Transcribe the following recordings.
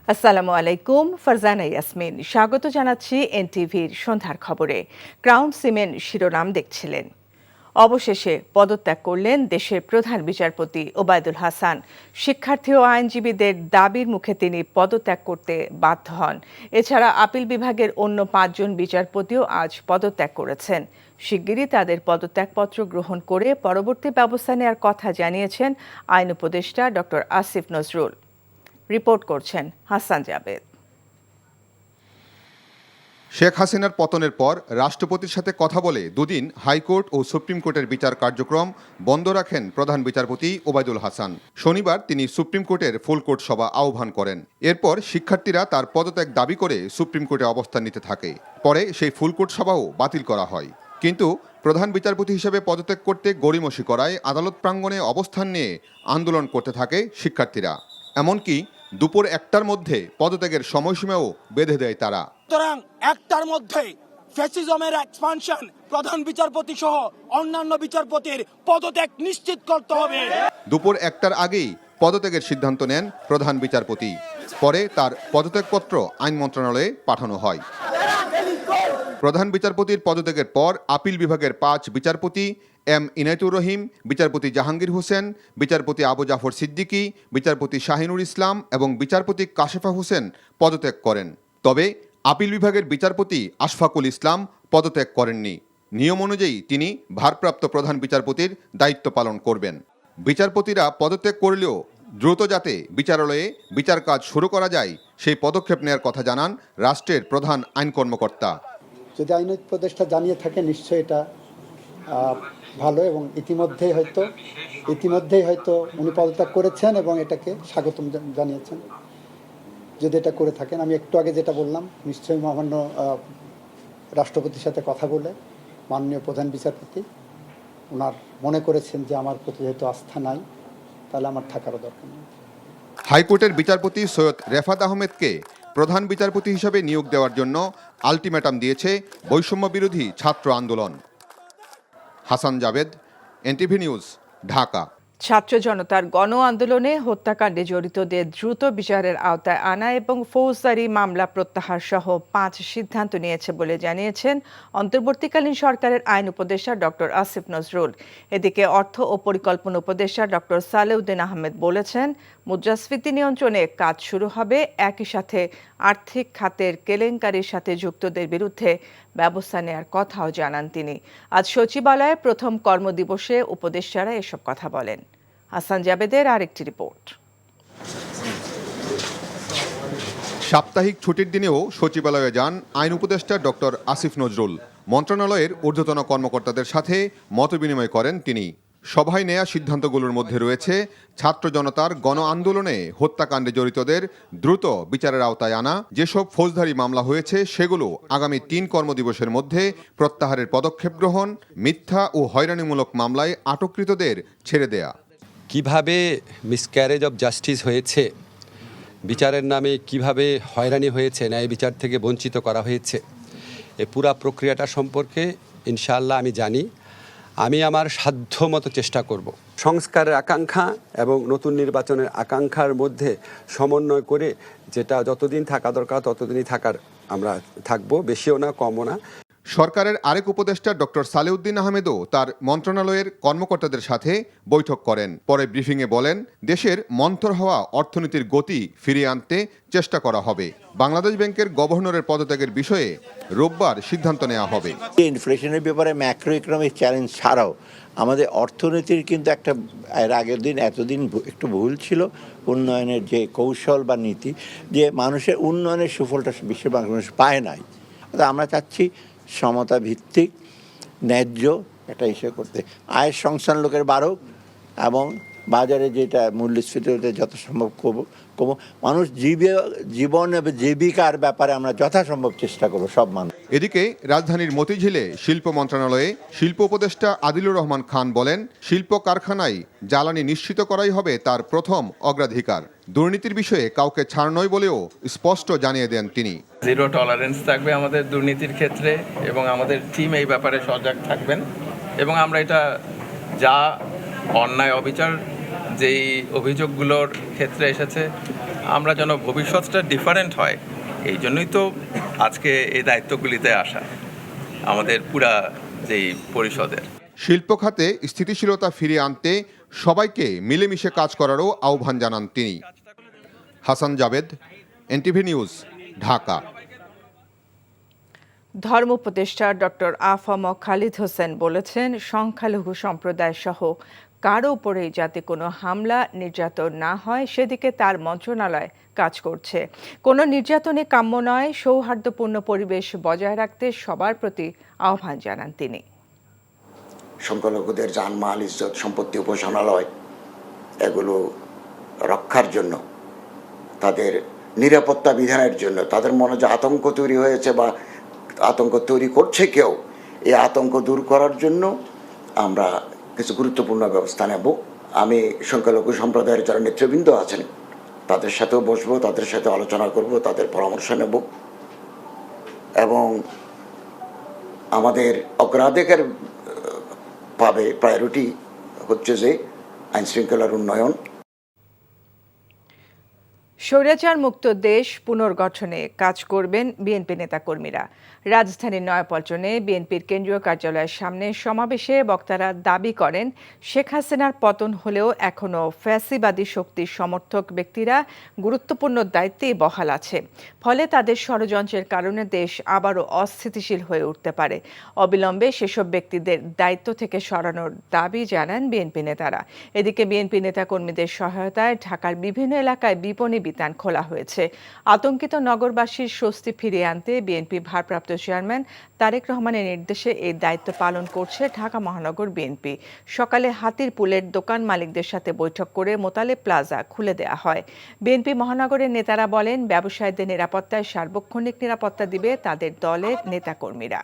আসসালামু আলাইকুম, ফারজানা ইয়াসমিন স্বাগত জানাচ্ছি এনটিভির সন্ধ্যার খবরে। ক্রাউন সিমেন্ট শিরোনাম দেখছিলেন। অবশেষে পদত্যাগ করলেন দেশের প্রধান বিচারপতি ওবায়দুল হাসান। শিক্ষার্থী ও আইনজীবীদের দাবির মুখে তিনি পদত্যাগ করতে বাধ্য হন। এছাড়া আপিল বিভাগের অন্য 5 জন বিচারপতিও আজ পদত্যাগ করেছেন। শিগগিরই তাদের পদত্যাগপত্র গ্রহণ করে পরবর্তী ব্যবস্থা নেওয়ার কথা জানিয়েছেন আইন উপদেষ্টা ডক্টর আসিফ নজরুল। রিপোর্ট করছেন হাসান জাবেদ। শেখ হাসিনার পতনের পর রাষ্ট্রপতির সাথে কথা বলে দুদিন হাইকোর্ট ও সুপ্রিম কোর্টের বিচার কার্যক্রম বন্ধ রাখেন প্রধান বিচারপতি ওবায়দুল হাসান। শনিবার তিনি সুপ্রিম কোর্টের ফুল কোর্ট সভা আহ্বান করেন। এরপর শিক্ষার্থীরা তার পদত্যাগ দাবি করে সুপ্রিম কোর্টে অবস্থান নিতে থাকে। পরে সেই ফুল কোর্ট সভাও বাতিল করা হয়। কিন্তু প্রধান বিচারপতি হিসেবে পদত্যাগ করতে গড়িমসি করায় আদালত প্রাঙ্গণে অবস্থান নিয়ে আন্দোলন করতে থাকে শিক্ষার্থীরা। এমনকি দুপুর 1টার মধ্যে পদত্যাগের সময়সীমাও বেঁধে দেয় তারা। সুতরাং 1টার মধ্যে ফ্যাসিজমের এক্সপানশন প্রধান বিচারপতি সহ অন্যান্য বিচারপতির পদত্যাগ নিশ্চিত করতে হবে। দুপুর 1টার আগেই পদত্যাগের সিদ্ধান্ত নেন প্রধান বিচারপতি। পরে তার পদত্যাগপত্র আইন মন্ত্রণালয়ে পাঠানো হয়। প্রধান বিচারপতির পদত্যাগের পর আপিল বিভাগের 5 বিচারপতি এম ইনায়েতুর রহিম, বিচারপতি জাহাঙ্গীর হোসেন, বিচারপতি আবু জাফর সিদ্দিকী, বিচারপতি শাহিনুর ইসলাম এবং বিচারপতি কাশেফা হোসেন পদত্যাগ করেন। তবে আপিল বিভাগের বিচারপতি আশফাকুল ইসলাম পদত্যাগ করেননি। নিয়ম অনুযায়ী তিনি ভারপ্রাপ্ত প্রধান বিচারপতির দায়িত্ব পালন করবেন। বিচারপতিরা পদত্যাগ করলেও দ্রুত যাতে বিচারালয়ে বিচার কাজ শুরু করা যায় সেই পদক্ষেপ নেওয়ার কথা জানান রাষ্ট্রের প্রধান আইন কর্মকর্তা। যদি আইন উপদেষ্টা জানিয়ে থাকে নিশ্চয়ই এটা ভালো, এবং ইতিমধ্যেই হয়তো উনি পদত্যাগ করেছেন এবং এটাকে স্বাগতম জানিয়েছেন। যদি এটা করে থাকেন, আমি একটু আগে যেটা বললাম, নিশ্চয়ই মহামান্য রাষ্ট্রপতির সাথে কথা বলে মাননীয় প্রধান বিচারপতি ওনার মনে করেছেন যে আমার প্রতি যেহেতু আস্থা নাই, তাহলে আমার থাকারও দরকার নেই। হাইকোর্টের বিচারপতি সৈয়দ রেফাত আহমেদকে প্রধান বিচারপতি হিসেবে নিয়োগ দেওয়ার জন্য আলটিমেটাম দিয়েছে বৈষম্য বিরোধী ছাত্র আন্দোলন। হাসান জাবেদ, এনটিভি নিউজ, ঢাকা। ছাত্র জনতার গণ আন্দোলনে হত্যাকাণ্ডে জড়িতদের দ্রুত বিচারের আওতায় আনা এবং ফৌজদারি মামলা প্রত্যাহার সহ 5 সিদ্ধান্ত নিয়েছে বলে জানিয়েছেন অন্তর্বর্তীকালীন সরকারের আইন উপদেষ্টা ডক্টর আসিফ নজরুল। এদিকে অর্থ ও পরিকল্পনা উপদেষ্টা ডক্টর সালেউদ্দিন আহমেদ বলেছেন, মুদ্রাস্ফীতি নিয়ন্ত্রণে কাজ শুরু হবে। একই সাথে আর্থিক খাতের কেলেঙ্কারির সাথে যুক্তদের বিরুদ্ধে ব্যবস্থা নেওয়ার কথাও জানান তিনি। আজ সচিবালয়ে প্রথম কর্মদিবসে উপদেষ্টারা এসব কথা বলেন। হাসান জাবেদের আরেকটি রিপোর্ট। সাপ্তাহিক ছুটির দিনেও সচিবালয়ে যান আইন উপদেষ্টা ডক্টর আসিফ নজরুল। মন্ত্রণালয়ের ঊর্ধ্বতন কর্মকর্তাদের সাথে মতবিনিময় করেন তিনি। সভায় নেয়া সিদ্ধান্তগুলোর মধ্যে রয়েছে ছাত্র জনতার গণ আন্দোলনে হত্যাকাণ্ডে জড়িতদের দ্রুত বিচারের আওতায় আনা, যেসব ফৌজদারি মামলা হয়েছে সেগুলো আগামী 3 কর্মদিবসের মধ্যে প্রত্যাহারের পদক্ষেপ গ্রহণ, মিথ্যা ও হয়রানিমূলক মামলায় আটককৃতদের ছেড়ে দেয়া। কিভাবে মিসক্যারেজ অব জাস্টিস হয়েছে, বিচারের নামে কিভাবে হয়রানি হয়েছে, ন্যায় বিচার থেকে বঞ্চিত করা হয়েছে, এই পুরা প্রক্রিয়াটা সম্পর্কে ইনশাআল্লাহ আমি জানি। আমি আমার সাধ্যমতো চেষ্টা করব সংস্কারের আকাঙ্ক্ষা এবং নতুন নির্বাচনের আকাঙ্ক্ষার মধ্যে সমন্বয় করে যেটা যতদিন থাকা দরকার ততদিনই আমরা থাকবো, বেশিও না কমও না। সরকারের আরেক উপদেষ্টা ডক্টর সালেউদ্দিন আহমেদও তার মন্ত্রণালয়ের কর্মকর্তাদের সাথে বৈঠক করেন। পরে ব্রিফিংয়ে বলেন, দেশের মন্থর হওয়া অর্থনীতির গতি ফিরিয়ে আনতে চেষ্টা করা হবে। বাংলাদেশ ব্যাংকের গভর্নরের পদত্যাগের বিষয়ে রোববার সিদ্ধান্ত নেওয়া হবে। ইনফ্লেশনের ব্যাপারে ম্যাক্রো ইকোনমিক চ্যালেঞ্জ ছাড়াও আমাদের অর্থনীতির কিন্তু এতদিন একটু ভুল ছিল উন্নয়নের যে কৌশল বা নীতি, যে মানুষের উন্নয়নের সুফলটা বিশ্বের মানুষ পায় নাই। আমরা চাচ্ছি সমতা ভিত্তিক ন্যায্য একটা ইস্যু করতে, আয়ের সংস্থান লোকের বাড়ুক এবং বাজারে যেটা মূল্যস্ফীতি যত সম্ভব কমো, মানুষ জীবন এবং জীবিকার ব্যাপারে আমরা যথাসম্ভব চেষ্টা করবো সব মানুষ। এদিকে রাজধানীর মতিঝিলে শিল্প মন্ত্রণালয়ে শিল্প উপদেষ্টা আদিলুর রহমান খান বলেন, শিল্প কারখানায় জ্বালানি নিশ্চিত করাই হবে তার প্রথম অগ্রাধিকার। দুর্নীতির বিষয়ে কাউকে ছাড় নয় বলেও স্পষ্ট জানিয়ে দেন তিনি। জিরো টলারেন্স থাকবে আমাদের দুর্নীতির ক্ষেত্রে এবং আমাদের টিম এই ব্যাপারে সজাগ থাকবেন এবং আমরা এটা যা অন্যায় অবিচার যেই অভিযোগগুলোর ক্ষেত্রে এসেছে আমরা যেন ভবিষ্যৎটা ডিফারেন্ট হয়, এই জন্যই তো আজকে এই দায়িত্বগুলিতে আসা আমাদের পুরা যেই পরিষদের। শিল্প খাতে স্থিতিশীলতা ফিরিয়ে আনতে সবাইকে মিলেমিশে কাজ করারও আহ্বান জানান তিনি। হাসান জাবেদ, এনটিভি নিউজ, ঢাকা। ধর্ম উপদেষ্টা ডক্টর আফম খালিদ হোসেন বলেছেন, সংখ্যালঘু সম্প্রদায় সহ কারো উপরেই যাতে কোনো হামলা নির্যাতন না হয় সেদিকে তার মন্ত্রণালয় কাজ করছে। কোনো নির্যাতনে কাম্য নয়, সৌহার্দ্যপূর্ণ পরিবেশ বজায় রাখতে সবার প্রতি আহ্বান জানান তিনি। সংখ্যালঘুদের জানমাল, ইজ্জত, সম্পত্তি, উপাসনালয় এগুলো রক্ষার জন্য, তাদের নিরাপত্তা বিধানের জন্য, তাদের মনে যে আতঙ্ক তৈরি হয়েছে বা আতঙ্ক তৈরি করছে কেউ, এই আতঙ্ক দূর করার জন্য আমরা কিছু গুরুত্বপূর্ণ ব্যবস্থা নেব। আমি সংখ্যালঘু সম্প্রদায়ের যারা নেতৃবৃন্দ আছেন তাদের সাথেও বসবো, তাদের সাথে আলোচনা করব, তাদের পরামর্শ নেব এবং আমাদের অগ্রাধিকার পাবে প্রায়োরিটি হচ্ছে যে আইন শৃঙ্খলার উন্নয়ন। স্বৈরাচার মুক্ত দেশ পুনর্গঠনে কাজ করবেন বিএনপি নেতাকর্মীরা। রাজধানীর নয়াপল্টনে বিএনপির কেন্দ্রীয় কার্যালয়ের সামনে সমাবেশে বক্তারা দাবি করেন, শেখ হাসিনার পতন হলেও এখনও ফ্যাসিবাদী শক্তির সমর্থক ব্যক্তিরা গুরুত্বপূর্ণ দায়িত্বেই বহাল আছে। ফলে তাদের ষড়যন্ত্রের কারণে দেশ আবারও অস্থিতিশীল হয়ে উঠতে পারে। অবিলম্বে সেসব ব্যক্তিদের দায়িত্ব থেকে সরানোর দাবি জানান বিএনপি নেতারা। এদিকে বিএনপি নেতাকর্মীদের সহায়তায় ঢাকার বিভিন্ন এলাকায় বিপণী বিতান খোলা হয়েছে। আতঙ্কিত নগরবাসীর স্বস্তি ফিরিয়ে আনতে বিএনপি ভারপ্রাপ্ত চেয়ারম্যান তারেক রহমানের নির্দেশে এই দায়িত্ব পালন করছে ঢাকা মহানগর বিএনপি। সকালে হাতিরপুলের দোকান মালিকদের সাথে বৈঠক করে মোতালেব প্লাজা খুলে দেওয়া হয়। বিএনপি মহানগরের নেতারা বলেন, ব্যবসায়ীদের নিরাপত্তায় সার্বক্ষণিক নিরাপত্তা দিবে তাদের দলের নেতাকর্মীরা।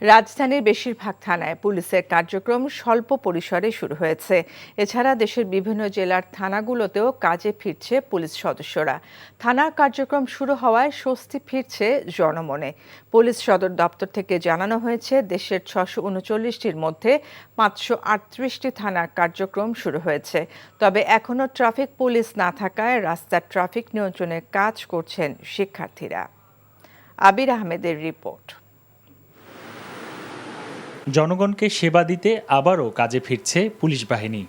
রাজধানীর বেশিরভাগ থানায় পুলিশের কার্যক্রম স্বল্প পরিসরে শুরু হয়েছে। এছাড়া দেশের বিভিন্ন জেলার থানাগুলোতেও কাজে ফিরছে পুলিশ সদস্যরা। থানার কার্যক্রম শুরু হওয়ায় স্বস্তি ফিরছে জনমনে। পুলিশ সদর দপ্তর থেকে জানানো হয়েছে, দেশের 639টির মধ্যে 538টি থানার কার্যক্রম শুরু হয়েছে। তবে এখনও ট্রাফিক পুলিশ না থাকায় রাস্তার ট্রাফিক নিয়ন্ত্রণের কাজ করছেন শিক্ষার্থীরা। আবির আহমেদের রিপোর্ট। জনগণকে সেবা দিতে আবারও কাজে ফিরছে পুলিশ বাহিনী।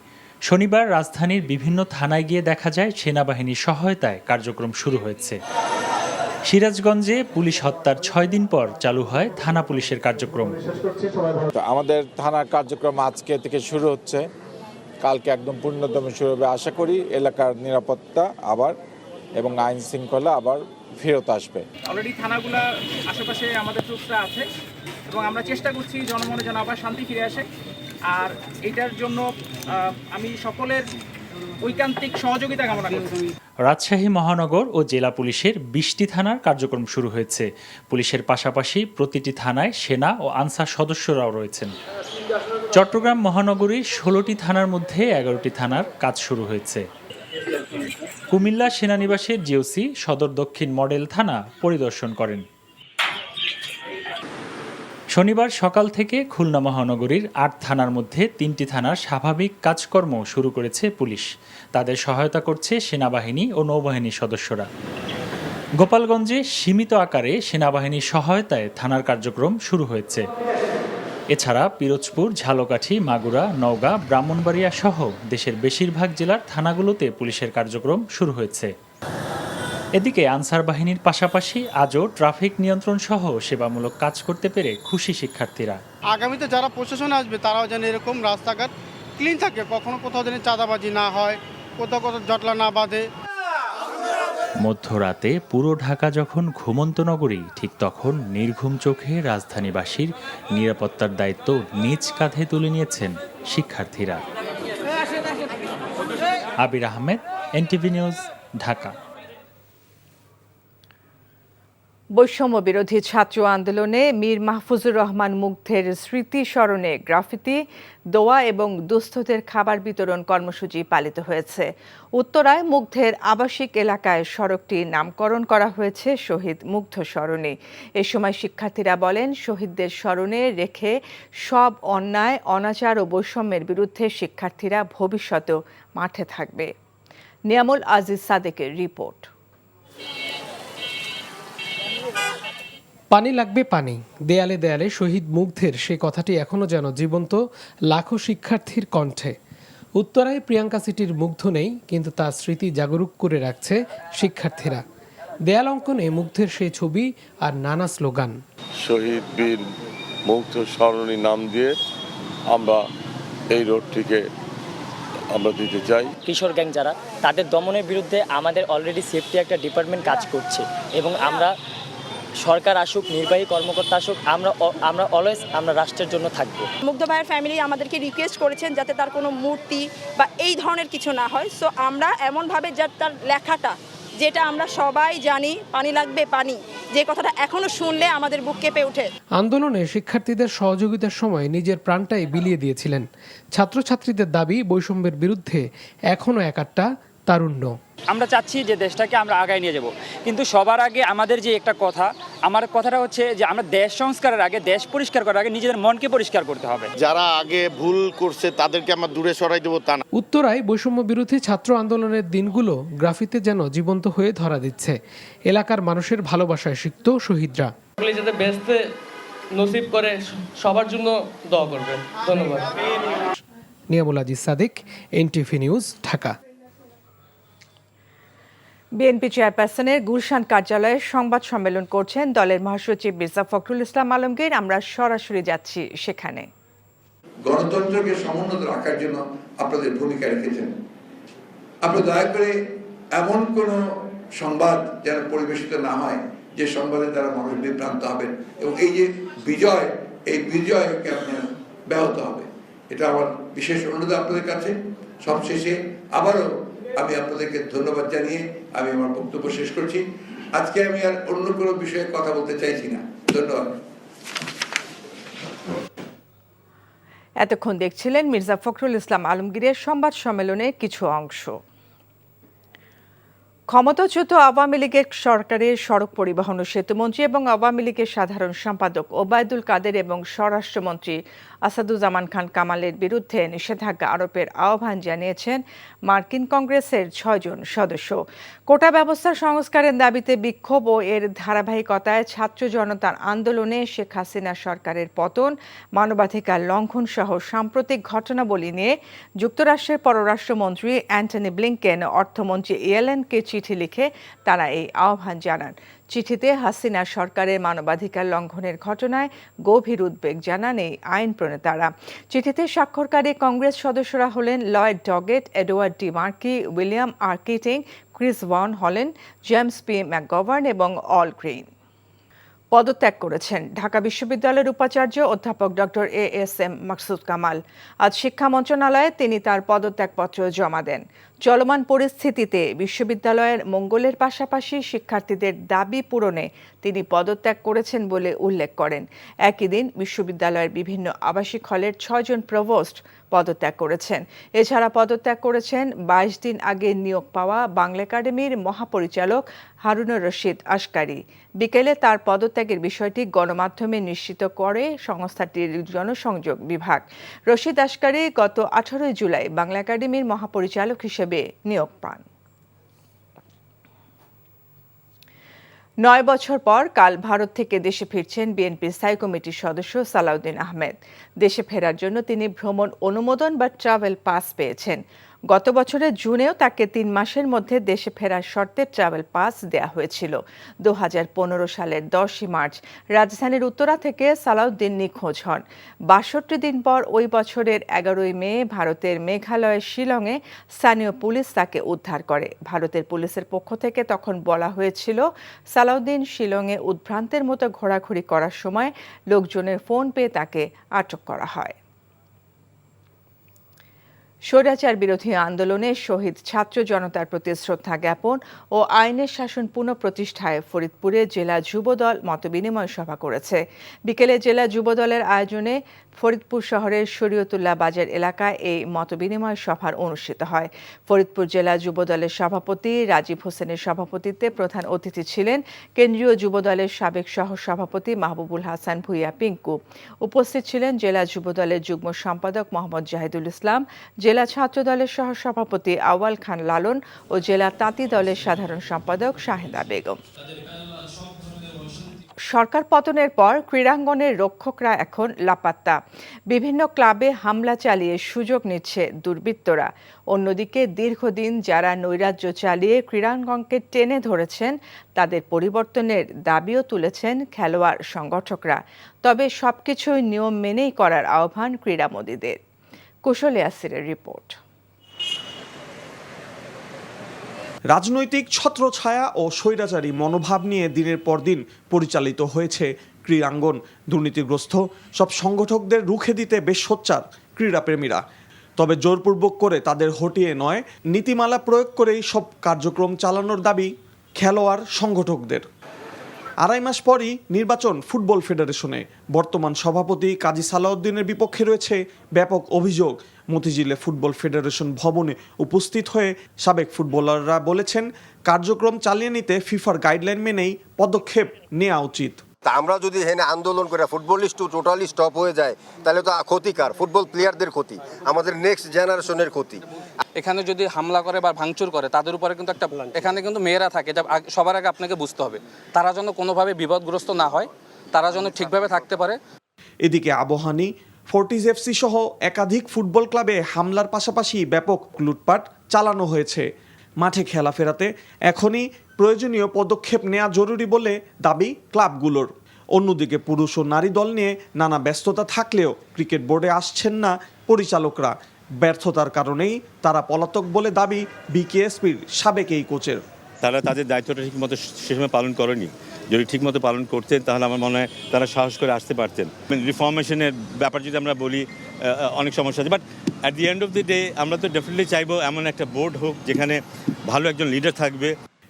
শনিবার রাজধানীর বিভিন্ন থানায় গিয়ে দেখা যায় সেনাবাহিনীর সহায়তায় কার্যক্রম শুরু হয়েছে। সিরাজগঞ্জে পুলিশ হত্যার 6 দিন পর চালু হয় থানা পুলিশের কার্যক্রম। আমাদের থানার কার্যক্রম আজকে থেকে শুরু হচ্ছে, কালকে একদম পূর্ণতম শুরু হবে। আশা করি এলাকার নিরাপত্তা আবার এবং আইন শৃঙ্খলা আবার ফেরত আসবে। অলরেডি থানাগুলো আশেপাশে আমাদের ট্রুপসরা আছে এবং আমরা চেষ্টা করছি জনমনে যেন আবার শান্তি ফিরে আসে। আর এটার জন্য আমি সকলের ঐকান্তিক সহযোগিতা কামনা করছি। রাজশাহী মহানগর ও জেলা পুলিশের 20টি থানার কার্যক্রম শুরু হয়েছে। পুলিশের পাশাপাশি প্রতিটি থানায় সেনা ও আনসার সদস্যরাও রয়েছেন। চট্টগ্রাম মহানগরীর 16টি থানার মধ্যে 11টি থানার কাজ শুরু হয়েছে। কুমিল্লা সেনানিবাসের জিওসি সদর দক্ষিণ মডেল থানা পরিদর্শন করেন। শনিবার সকাল থেকে খুলনা মহানগরীর 8 থানার মধ্যে 3টি থানার স্বাভাবিক কাজকর্ম শুরু করেছে পুলিশ। তাদের সহায়তা করছে সেনাবাহিনী ও নৌবাহিনীর সদস্যরা। গোপালগঞ্জে সীমিত আকারে সেনাবাহিনীর সহায়তায় থানার কার্যক্রম শুরু হয়েছে। এছাড়া পিরোজপুর, ঝালকাঠি, মাগুরা, নওগাঁ, ব্রাহ্মণবাড়িয়া সহ দেশের বেশিরভাগ জেলার থানাগুলোতে পুলিশের কার্যক্রম শুরু হয়েছে। এদিকে আনসার বাহিনীর পাশাপাশি আজও ট্রাফিক নিয়ন্ত্রণ সহ সেবামূলক কাজ করতে পেরে খুশি শিক্ষার্থীরা। আগামীতে যারা প্রশাসনে আসবে তারাও যেন এরকম রাস্তাঘাট ক্লিন থাকে, কখনো কোথাও যেন চাঁদাবাজি না হয়, কোথাও জটলা না বাঁধে। মধ্যরাতে পুরো ঢাকা যখন ঘুমন্ত নগরী, ঠিক তখন নির্ঘুম চোখে রাজধানীবাসীর নিরাপত্তার দায়িত্ব নিজ কাঁধে তুলে নিয়েছেন শিক্ষার্থীরা। আবির আহমেদ, এনটিভি নিউজ, ঢাকা। বৈষম্য বিরোধী ছাত্র আন্দোলনে মীর মাহফুজুর রহমান মুগ্ধের স্মৃতি স্মরণে গ্রাফিতি, দোয়া এবং দুস্থদের খাবার বিতরণ কর্মসূচি পালিত হয়েছে। উত্তরায় মুগ্ধের আবাসিক এলাকায় সড়কটির নামকরণ করা হয়েছে শহীদ মুগ্ধ সরণি। এ সময় শিক্ষার্থীরা বলেন, শহীদদের স্মরণে রেখে সব অন্যায়, অনাচার ও বৈষম্যের বিরুদ্ধে শিক্ষার্থীরা ভবিষ্যতেও মাঠে থাকবে। নিয়ামুল আজিজ সাদেকের রিপোর্ট। পানি লাগবে পানি, দেয়ালে দেয়ালে শহীদ মুগ্ধের সেই কথাটি এখনো যেন জীবন্ত লাখো শিক্ষার্থীর কণ্ঠে। উত্তরায় প্রিয়াঙ্কা সিটির মুগ্ধ নেই, কিন্তু তার স্মৃতি জাগরুক করে রাখছে শিক্ষার্থীরা। দেয়াল অঙ্কনে মুগ্ধের সেই ছবি আর নানা স্লোগান। শহীদ বীর মুগ্ধ সরণি নাম দিয়ে আমরা এই রোডটিকে আমরা দিতে চাই। কিশোর গ্যাং যারা, তাদের দমনের বিরুদ্ধে আমাদের অলরেডি সেফটি একটা ডিপার্টমেন্ট কাজ করছে এবং আমরা সরকার আসুক, নির্বাহী কর্মকর্তা আসুক, আমরা অলওয়েজ আমরা রাষ্ট্রের জন্য থাকব। মুগ্ধ ভাইয়ের ফ্যামিলি আমাদেরকে রিকোয়েস্ট করেছেন যাতে তার কোনো মূর্তি বা এই ধরনের কিছু না হয়। সো আমরা এমনভাবে তার লেখাটা, যেটা আমরা সবাই জানি, পানি লাগবে পানি, যে কথাটা এখনো শুনলে আমাদের বুক কেঁপে ওঠে। আন্দোলনে শিক্ষার্থীদের সহযোগিতার সময় নিজের প্রাণটাই বিলিয়ে দিয়েছিলেন। ছাত্রছাত্রীদের দাবি, বৈষম্যের বিরুদ্ধে এখনো একাট্টা তারুণ্য। আমরা চাচ্ছি যে দেশটাকে আমরা আগায় নিয়ে যাব, কিন্তু সবার আগে আমাদের যে একটা কথা, আমার কথাটা হচ্ছে যে আমরা দেশ সংস্কারের আগে, দেশ পরিষ্কার করার আগে নিজেদের মনকে পরিষ্কার করতে হবে। যারা আগে ভুল করছে তাদেরকে আমরা দূরে সরাই দেবো তা না। উত্তরায় বৈষম্য বিরোধী ছাত্র আন্দোলনের দিনগুলো গ্রাফিতে যেন জীবন্ত হয়ে ধরা দিচ্ছে। এলাকার মানুষের ভালোবাসায় সিক্ত শহীদরা। যাতে বেহেশতে নসিব করে সবার জন্য দোয়া করবেন। ধন্যবাদ। নিয়ামুল আজিজ সাদিক, এনটিভি নিউজ, ঢাকা। বিএনপি চেয়ারপারসনের গুলশান কার্যালয়ে সংবাদ সম্মেলন করছেন দলের মহাসচিব মির্জা ফখরুল ইসলাম আলমগীর। আমরা সরাসরি যাচ্ছি সেখানে। গণতন্ত্রকে সমুন্নত রাখার জন্য আপনাদের ভূমিকা রেখেছেন। আপনারা দয়া করে এমন কোন সংবাদ যেন পরিবেশিত না হয় যে সংবাদে দ্বারা মানুষ বিভ্রান্ত হবেন, এবং এই যে বিজয়, এই বিজয়কে আপনার ব্যাহত হবে। এটা আমার বিশেষ অনুরোধ আপনাদের কাছে। সবশেষে আবারও আমি আপনাদেরকে ধন্যবাদ জানিয়ে আমি আমার বক্তব্য শেষ করছি। আজকে আমি আর অন্য কোনো বিষয়ে কথা বলতে চাইছি না। ধন্যবাদ। এতক্ষণ দেখছিলেন মির্জা ফখরুল ইসলাম আলমগীরের সংবাদ সম্মেলনের কিছু অংশ। ক্ষমতাচ্যুত আওয়ামী লীগের সরকারের সড়ক পরিবহন ও সেতুমন্ত্রী এবং আওয়ামী লীগের সাধারণ সম্পাদক ওবায়দুল কাদের এবং স্বরাষ্ট্রমন্ত্রী আসাদুজ্জামান খান কামালের বিরুদ্ধে নিষেধাজ্ঞা আরোপের আহ্বান জানিয়েছেন মার্কিন কংগ্রেসের 6 জন সদস্য। কোটা ব্যবস্থা সংস্কারের দাবিতে বিক্ষোভ ও এর ধারাবাহিকতায় ছাত্র জনতার আন্দোলনে শেখ হাসিনা সরকারের পতন, মানবাধিকার লঙ্ঘন সহ সাম্প্রতিক ঘটনাবলী নিয়ে যুক্তরাষ্ট্রের পররাষ্ট্রমন্ত্রী অ্যান্টনি ব্লিংকেন অর্থমন্ত্রী ইয়েলেনকে চিঠি লিখে তারা এই আহ্বান জানান। চিঠিতে হাসিনা সরকারের মানবাধিকার লঙ্ঘনের ঘটনায় গভীর উদ্বেগ জানান এই আইন প্রণেতারা। চিঠিতে স্বাক্ষরকারী কংগ্রেস সদস্যরা হলেন Lloyd Doggett, Edward D Markey, William R Keating, Chris Van Hollen, James P McGovern এবং অল গ্রিন। পদত্যাগ করেছেন ঢাকা বিশ্ববিদ্যালয়ের উপাচার্য অধ্যাপক ডক্টর এএসএম মাকসুদ কামাল। আজ শিক্ষা মন্ত্রণালয়ে তিনি তার পদত্যাগপত্র জমা দেন। চলমান পরিস্থিতিতে বিশ্ববিদ্যালয়ের মঙ্গলের পাশাপাশি শিক্ষার্থীদের দাবি পূরণে তিনি পদত্যাগ করেছেন বলে উল্লেখ করেন। একই দিন বিশ্ববিদ্যালয়ের বিভিন্ন আবাসিক হলের 6 জন প্রভোস্ট পদত্যাগ করেছেন। এছাড়া পদত্যাগ করেছেন 22 দিন আগে নিয়োগ পাওয়া বাংলা একাডেমির মহাপরিচালক হারুনুর রশিদ আশকারী। বিকেলে তার পদত্যাগের বিষয়টি গণমাধ্যমে নিশ্চিত করে সংস্থাটির জনসংযোগ বিভাগ। রশিদ আশকারী গত 18 জুলাই বাংলা একাডেমির মহাপরিচালক হিসেবে নিয়োগ পান। 9 বছর পর কাল ভারত থেকে দেশে ফিরছেন বিএনপি স্থায়ী কমিটির সদস্য সালাউদ্দিন আহমেদ। দেশে ফেরার জন্য তিনি ভ্রমণ অনুমোদন বা ট্রাভেল পাস পেয়েছেন। গত বছরের জুনেও তাকে 3 মাসের মধ্যে দেশে ফেরার শর্তে ট্রাভেল পাস দেয়া হয়েছিল। 2015 সালের 10 মার্চ রাজধানীর উত্তরা থেকে সালাউদ্দিন নিখোঁজ হন। 62 দিন পর ওই বছরের 11 মে ভারতের মেঘালয়ের শিলংয়ে স্থানীয় পুলিশ তাকে উদ্ধার করে। ভারতের পুলিশের পক্ষ থেকে তখন বলা হয়েছিল সালাউদ্দিন শিলংয়ে উদ্ভ্রান্তের মতো ঘোরাঘুরি করার সময় লোকজনের ফোন পেয়ে তাকে আটক করা হয়। স্বৈরাচার বিরোধী আন্দোলনে শহীদ ছাত্র জনতার প্রতি শ্রদ্ধা জ্ঞাপন ও আইনের শাসন পুনঃপ্রতিষ্ঠায় ফরিদপুরে জেলা যুবদল মতবিনিময় সভা করেছে। বিকেলে জেলা যুবদলের আয়োজনে ফরিদপুর শহরের শরীয়তুল্লাহ বাজার এলাকায় এই মতবিনিময় সভার অনুষ্ঠিত হয়। ফরিদপুর জেলা যুবদলের সভাপতি রাজীব হোসেনের সভাপতিত্বে প্রধান অতিথি ছিলেন কেন্দ্রীয় যুবদলের সাবেক সহসভাপতি মাহবুবুল হাসান ভূঁইয়া পিঙ্কু। উপস্থিত ছিলেন জেলা যুবদলের যুগ্ম সম্পাদক মোহাম্মদ জাহিদুল ইসলাম, জেলা ছাত্র দলের সহসভাপতি আওয়াল খান লালন ও জেলা তাঁতি দলের সাধারণ সম্পাদক শাহেদা বেগম। সরকার পতনের পর ক্রীড়াঙ্গনের রক্ষকরা এখন লাপাত্তা। বিভিন্ন ক্লাবে হামলা চালিয়ে সুযোগ নিচ্ছে দুর্বৃত্তরা। অন্যদিকে দীর্ঘদিন যারা নৈরাজ্য চালিয়ে ক্রীড়াঙ্গনকে টেনে ধরেছেন তাদের পরিবর্তনের দাবিও তুলেছেন খেলোয়াড় সংগঠকরা। তবে সবকিছুই নিয়ম মেনেই করার আহ্বান ক্রীড়ামোদীদের। কুশল ইয়াসিরের রিপোর্ট। রাজনৈতিক ছত্রছায়া ও স্বৈরাচারী মনোভাব নিয়ে দিনের পর দিন পরিচালিত হয়েছে ক্রীড়াঙ্গন। দুর্নীতিগ্রস্ত সব সংগঠকদের রুখে দিতে বেশ সোচ্চার ক্রীড়াপ্রেমীরা। তবে জোরপূর্বক করে তাদের হটিয়ে নয়, নীতিমালা প্রয়োগ করেই সব কার্যক্রম চালানোর দাবি খেলোয়াড় সংগঠকদের। আড়াই মাস পরই নির্বাচন ফুটবল ফেডারেশনে। বর্তমান সভাপতি কাজী সালাউদ্দিনের বিপক্ষে রয়েছে ব্যাপক অভিযোগ। মতিঝিলে ফুটবল ফেডারেশন ভবনে উপস্থিত হয়ে সাবেক ফুটবলাররা বলেছেন, কার্যক্রম চালিয়ে নিতে ফিফার গাইডলাইন মেনেই পদক্ষেপ নেওয়া উচিত। তা আমরা যদি এখানে আন্দোলন করে ফুটবলিস্ট টোটালি স্টপ হয়ে যায় তাহলে তো ক্ষতিকার, ফুটবল প্লেয়ারদের ক্ষতি, আমাদের নেক্সট জেনারেশনের ক্ষতি। এখানে যদি হামলা করে বা ভাঙচুর করে তাদের উপরে কিন্তু একটা, এখানে কিন্তু মেয়েরা থাকে, যা সবার আগে আপনাকে বুঝতে হবে, তারা যেন কোনোভাবে বিপদগ্রস্ত না হয়, তারা যেন ঠিকভাবে থাকতে পারে। এদিকে আবহানী, ফোর্টিস এফসি সহ একাধিক ফুটবল ক্লাবে হামলার পাশাপাশি ব্যাপক লুটপাট চালানো হয়েছে। মাঠে খেলা ফেরাতে এখনই প্রয়োজনীয় পদক্ষেপ নেওয়া জরুরি বলে দাবি ক্লাবগুলোর। অন্যদিকে পুরুষ ও নারী দল নিয়ে নানা ব্যস্ততা থাকলেও ক্রিকেট বোর্ডে আসছেন না পরিচালকরা। ব্যর্থতার কারণেই তারা পলাতক বলে দাবি বিকেএসপির সাবেক এই কোচের। তারা তাদের দায়িত্বটা ঠিকমতো সে সময় পালন করেনি। যদি ঠিকমতো পালন করতেন তাহলে আমার মনে হয় তারা সাহস করে আসতে পারতেন। রিফর্মেশনের ব্যাপার যদি আমরা বলি, অনেক সমস্যা আছে, but at the end of the day আমরা তো ডেফিনেটলি চাইবো এমন একটা বোর্ড হোক যেখানে ভালো একজন লিডার থাকবে।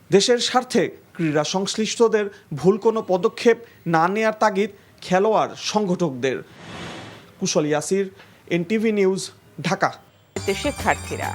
দেশের স্বার্থে ক্রীড়া সংশ্লিষ্টদের ভুল কোনো পদক্ষেপ না নেয়ার তাগিদ খেলোয়াড় সংগঠকদের। কুশল ইয়াসির, এনটিভি নিউজ, ঢাকা। শিক্ষার্থীরা,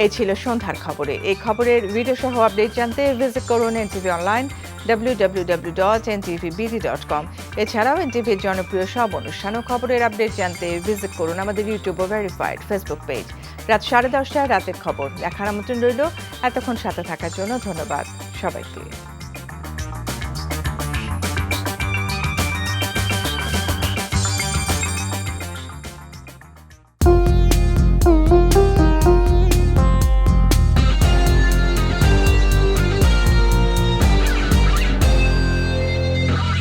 এই ছিল সন্ধ্যার খবরে। এই খবরের ভিডিও সহ আপডেট জানতে ভিজিট করুন এনটিভি অনলাইন www.ntvbd.com। এছাড়াও এনটিভির জনপ্রিয় সব অনুষ্ঠান ও খবরের আপডেট জানতে ভিজিট করুন আমাদের ইউটিউব ও ভেরিফাইড ফেসবুক পেজ। রাত 10:30টায় রাতের খবর দেখার আমন্ত্রণ রইল। এতক্ষণ সাথে থাকার জন্য ধন্যবাদ সবাইকে।